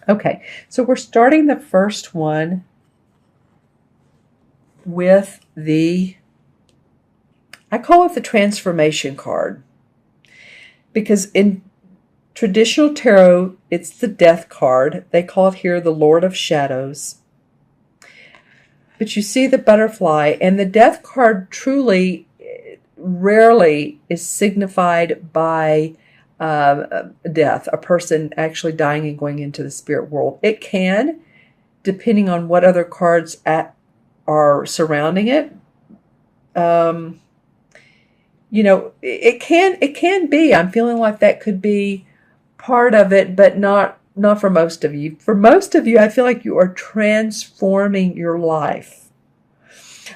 Okay, so we're starting the first one with I call it the transformation card, because in traditional tarot, it's the death card. They call it here the Lord of Shadows. But you see the butterfly, and the death card truly rarely is signified by death, a person actually dying and going into the spirit world. It can, depending on what other cards are surrounding it. It can be. I'm feeling like that could be part of it, but not for most of you. For most of you, I feel like you are transforming your life.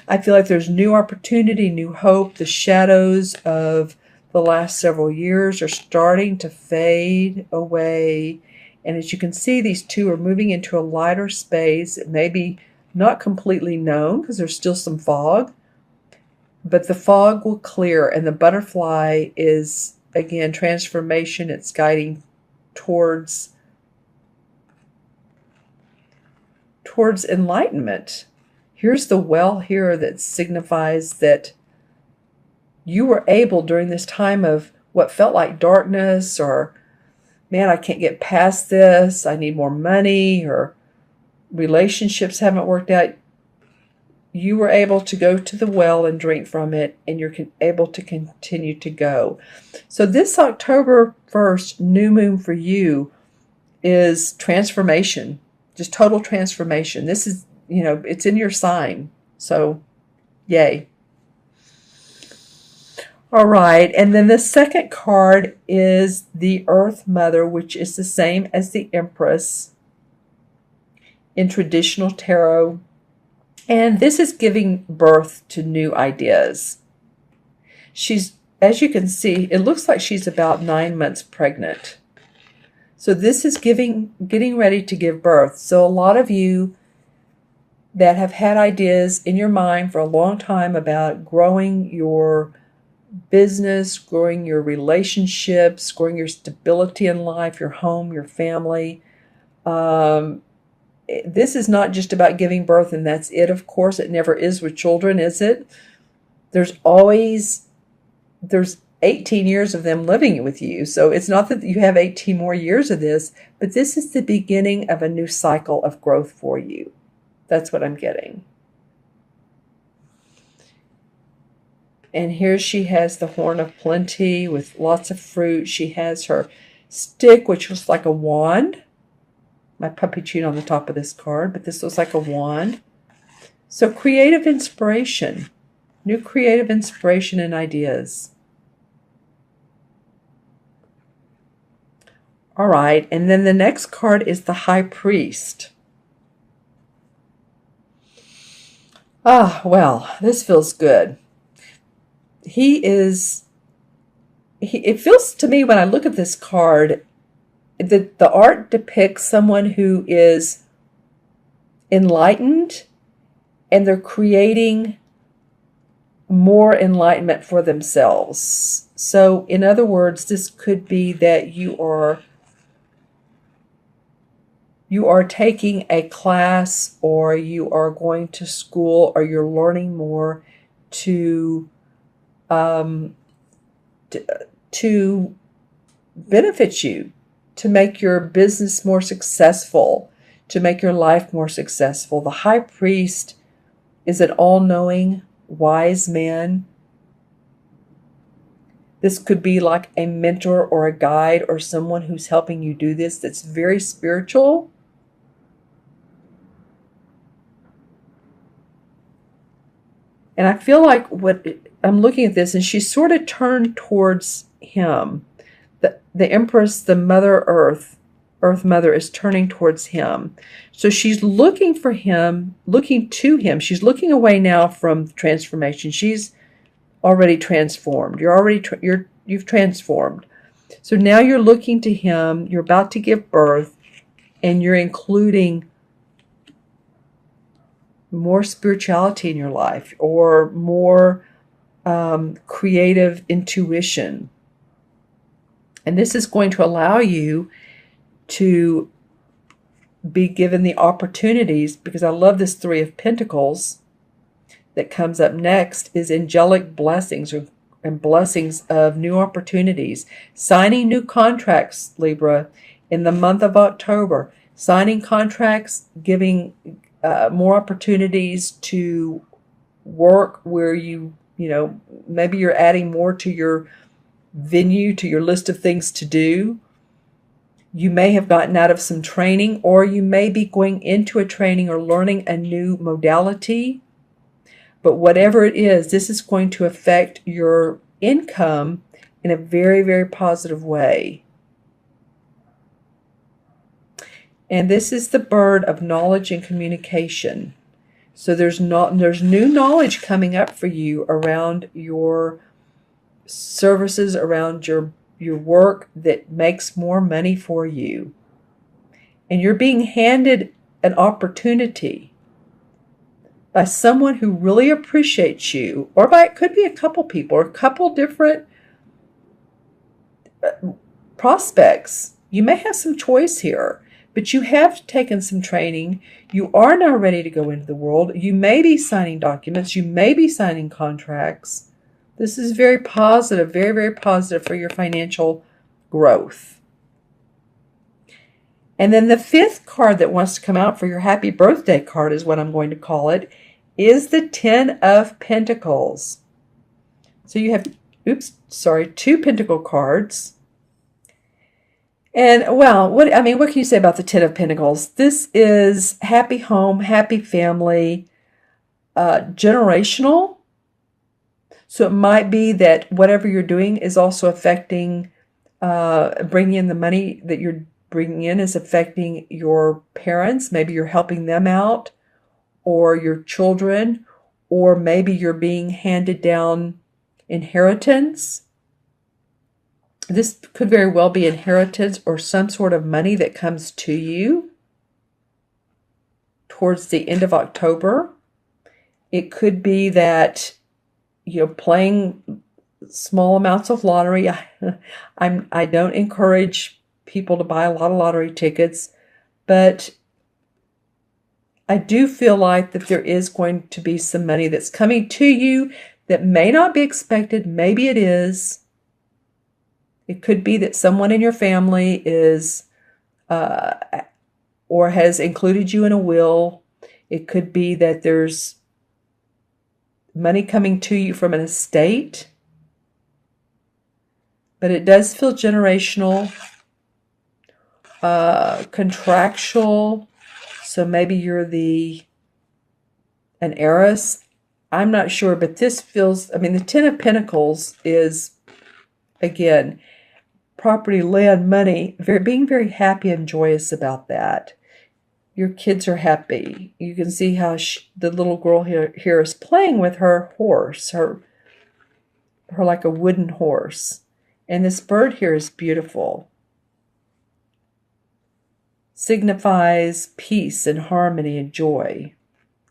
I feel like there's new opportunity, new hope. The shadows of the last several years are starting to fade away. And as you can see, these two are moving into a lighter space. It may be not completely known because there's still some fog, but the fog will clear, and the butterfly is, again, transformation. It's guiding towards enlightenment. Here's the well here that signifies that you were able, during this time of what felt like darkness, or, man, I can't get past this, I need more money, or relationships haven't worked out, you were able to go to the well and drink from it, and you're able to continue to go. So this October 1st, new moon for you is transformation, just total transformation. This is, it's in your sign. So, yay. All right, and then the second card is the Earth Mother, which is the same as the Empress in traditional tarot. And this is giving birth to new ideas. As you can see, it looks like she's about 9 months pregnant. So this is getting ready to give birth. So a lot of you that have had ideas in your mind for a long time about growing your business, growing your relationships, growing your stability in life, your home, your family, this is not just about giving birth and that's it. Of course, it never is with children, is it? There's 18 years of them living with you. So it's not that you have 18 more years of this, but this is the beginning of a new cycle of growth for you. That's what I'm getting. And here she has the horn of plenty with lots of fruit. She has her stick, which looks like a wand. My puppy chewed on the top of this card, but this looks like a wand. So creative inspiration, new creative inspiration and ideas. All right, and then the next card is the High Priest. Ah, well, this feels good. It feels to me when I look at this card, the art depicts someone who is enlightened, and they're creating more enlightenment for themselves. So in other words, this could be that you are taking a class, or you are going to school, or you're learning more to benefit you, to make your business more successful, to make your life more successful. The High Priest is an all-knowing, wise man. This could be like a mentor or a guide or someone who's helping you do this, that's very spiritual. And I feel like I'm looking at this, and she's sort of turned towards him. The Empress, the Mother Earth Mother, is turning towards him. So she's looking for him, looking to him. She's looking away now from transformation. She's already transformed. You've transformed. So now you're looking to him. You're about to give birth, and you're including more spirituality in your life, or more creative intuition. And this is going to allow you to be given the opportunities, because I love this Three of Pentacles that comes up next, is angelic blessings and blessings of new opportunities. Signing new contracts, Libra, in the month of October. Signing contracts, giving more opportunities to work where maybe you're adding more to your venue, to your list of things to do. You may have gotten out of some training, or you may be going into a training or learning a new modality. But whatever it is, this is going to affect your income in a very, very positive way. And this is the bird of knowledge and communication. So there's new knowledge coming up for you around your services, around your work that makes more money for you. And you're being handed an opportunity by someone who really appreciates you, or it could be a couple people, or a couple different prospects. You may have some choice here, but you have taken some training. You are now ready to go into the world. You may be signing documents. You may be signing contracts. This is very positive, very, very positive for your financial growth. And then the fifth card that wants to come out for your happy birthday card, is what I'm going to call it, is the Ten of Pentacles. So you have, two Pentacle cards. And, well, what can you say about the Ten of Pentacles? This is happy home, happy family, generational. So it might be that whatever you're doing is also affecting, bringing in the money that you're bringing in is affecting your parents. Maybe you're helping them out, or your children, or maybe you're being handed down inheritance. This could very well be inheritance or some sort of money that comes to you towards the end of October. It could be that you're playing small amounts of lottery. I don't encourage people to buy a lot of lottery tickets, but I do feel like that there is going to be some money that's coming to you that may not be expected. Maybe it is. It could be that someone in your family is or has included you in a will. It could be that there's money coming to you from an estate. But it does feel generational, contractual. So maybe you're an heiress. I'm not sure, but this feels, the Ten of Pentacles is, again, property, land, money, being very happy and joyous about that. Your kids are happy. You can see how the little girl here is playing with her horse, her like a wooden horse. And this bird here is beautiful. Signifies peace and harmony and joy,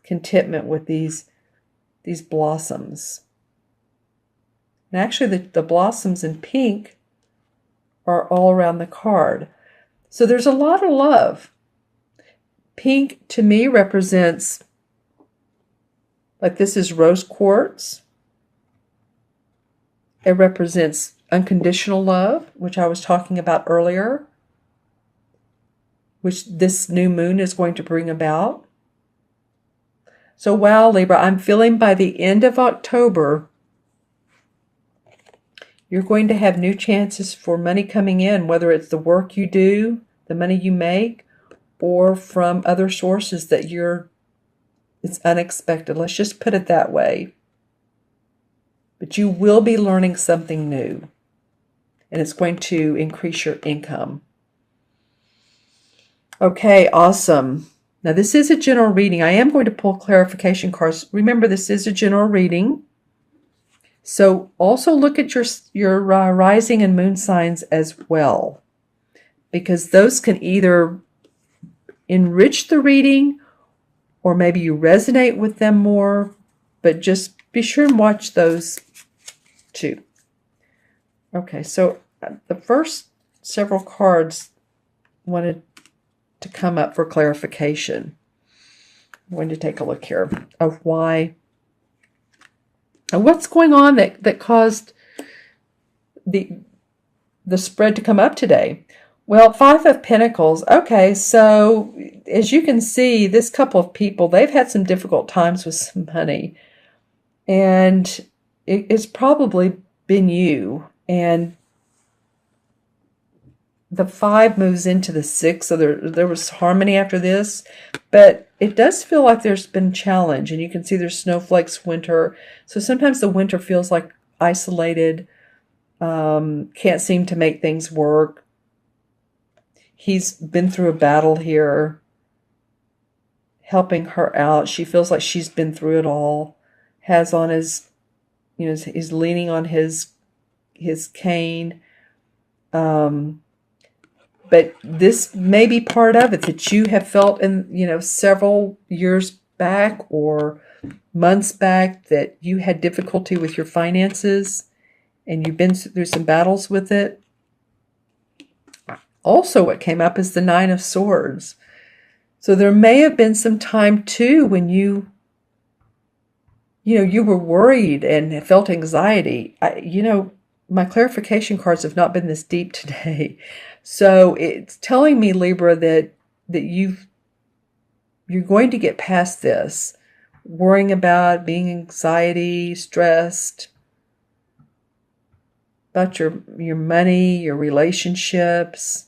contentment with these blossoms. And actually the blossoms in pink are all around the card. So there's a lot of love. Pink to me represents, like, this is rose quartz. It represents unconditional love, which I was talking about earlier, which this new moon is going to bring about. So, wow, Libra, I'm feeling by the end of October, you're going to have new chances for money coming in, whether it's the work you do, the money you make, or from other sources that it's unexpected. Let's just put it that way. But you will be learning something new, and it's going to increase your income. Okay, awesome. Now, this is a general reading. I am going to pull clarification cards. Remember, this is a general reading. So also look at your rising and moon signs as well, because those can either enrich the reading, or maybe you resonate with them more, but just be sure and watch those too. Okay, so the first several cards wanted to come up for clarification. I'm going to take a look here of why, what's going on that caused the spread to come up today. Well, Five of Pentacles. Okay, so as you can see, this couple of people, they've had some difficult times with some money. And it's probably been you. And the 5 moves into the 6, so there was harmony after this. But it does feel like there's been challenge. And you can see there's snowflakes, winter. So sometimes the winter feels like isolated. Can't seem to make things work. He's been through a battle here, helping her out. She feels like she's been through it all. Has on his, he's leaning on his cane. But this may be part of it that you have felt in, several years back or months back that you had difficulty with your finances and you've been through some battles with it. Also, what came up is the 9 of Swords. So there may have been some time too when you were worried and felt anxiety. My clarification cards have not been this deep today. So it's telling me, Libra, that you're going to get past this, worrying about being anxiety, stressed, about your money, your relationships.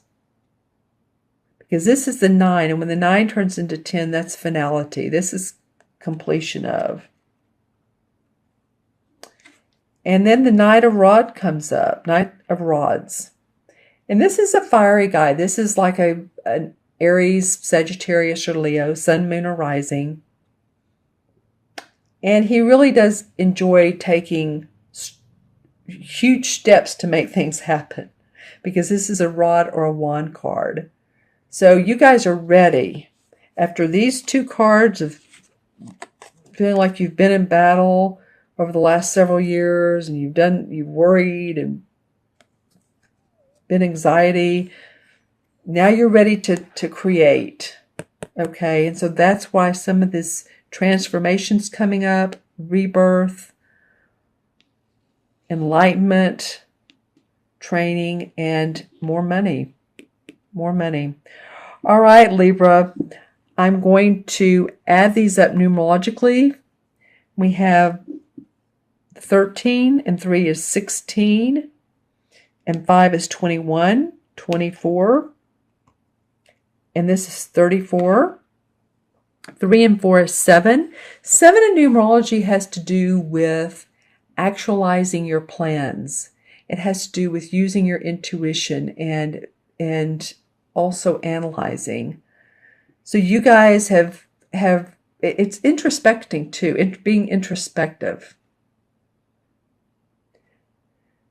Because this is the 9, and when the 9 turns into 10, that's finality. This is completion of. And then the Knight of Rods comes up, Knight of Rods. And this is a fiery guy. This is like an Aries, Sagittarius, or Leo, Sun, Moon, or Rising. And he really does enjoy taking huge steps to make things happen, because this is a rod or a wand card. So you guys are ready. After these 2 cards of feeling like you've been in battle over the last several years and you've worried and been anxiety, now you're ready to create. Okay, and so that's why some of this transformation's coming up, rebirth, enlightenment, training, and more money. More money. All right, Libra, I'm going to add these up numerologically. We have 13, and 3 is 16, and 5 is 21, 24, and this is 34. 3 and 4 is 7. 7 in numerology has to do with actualizing your plans. It has to do with using your intuition and also analyzing. So you guys have it's introspecting too, being introspective.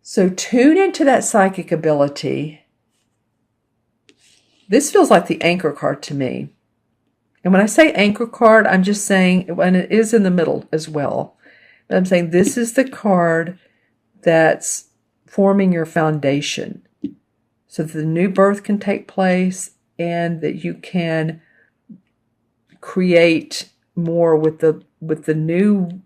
So tune into that psychic ability. This feels like the anchor card to me. And when I say anchor card, I'm just saying, and it is in the middle as well, but I'm saying this is the card that's forming your foundation, so that the new birth can take place and that you can create more with the new.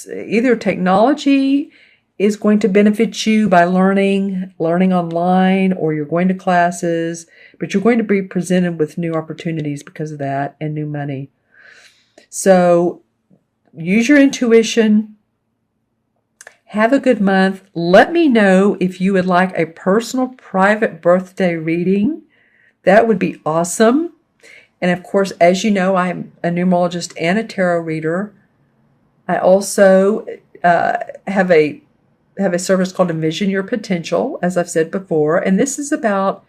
Either technology is going to benefit you by learning online, or you're going to classes, but you're going to be presented with new opportunities because of that, and new money. So use your intuition. Have a good month. Let me know if you would like a personal private birthday reading. That would be awesome. And of course, as you know, I'm a numerologist and a tarot reader. I also have a service called Envision Your Potential, as I've said before. And this is about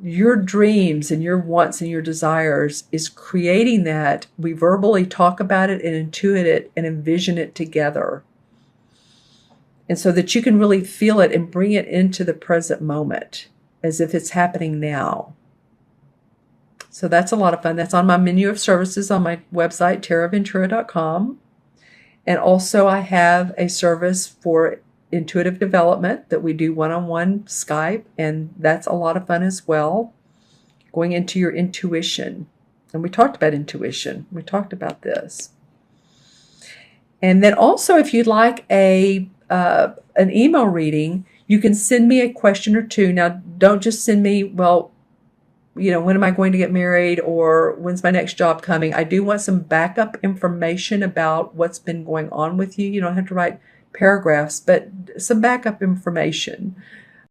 your dreams and your wants and your desires, is creating that. We verbally talk about it and intuit it and envision it together. And so that you can really feel it and bring it into the present moment as if it's happening now. So that's a lot of fun. That's on my menu of services on my website, taraventura.com. And also I have a service for intuitive development that we do one-on-one Skype, and that's a lot of fun as well. going into your intuition. And we talked about intuition. We talked about this. And then also, if you'd like an email reading, you can send me a question or two. Now, don't just send me, well, when am I going to get married, or when's my next job coming? I do want some backup information about what's been going on with you. You don't have to write paragraphs, but some backup information.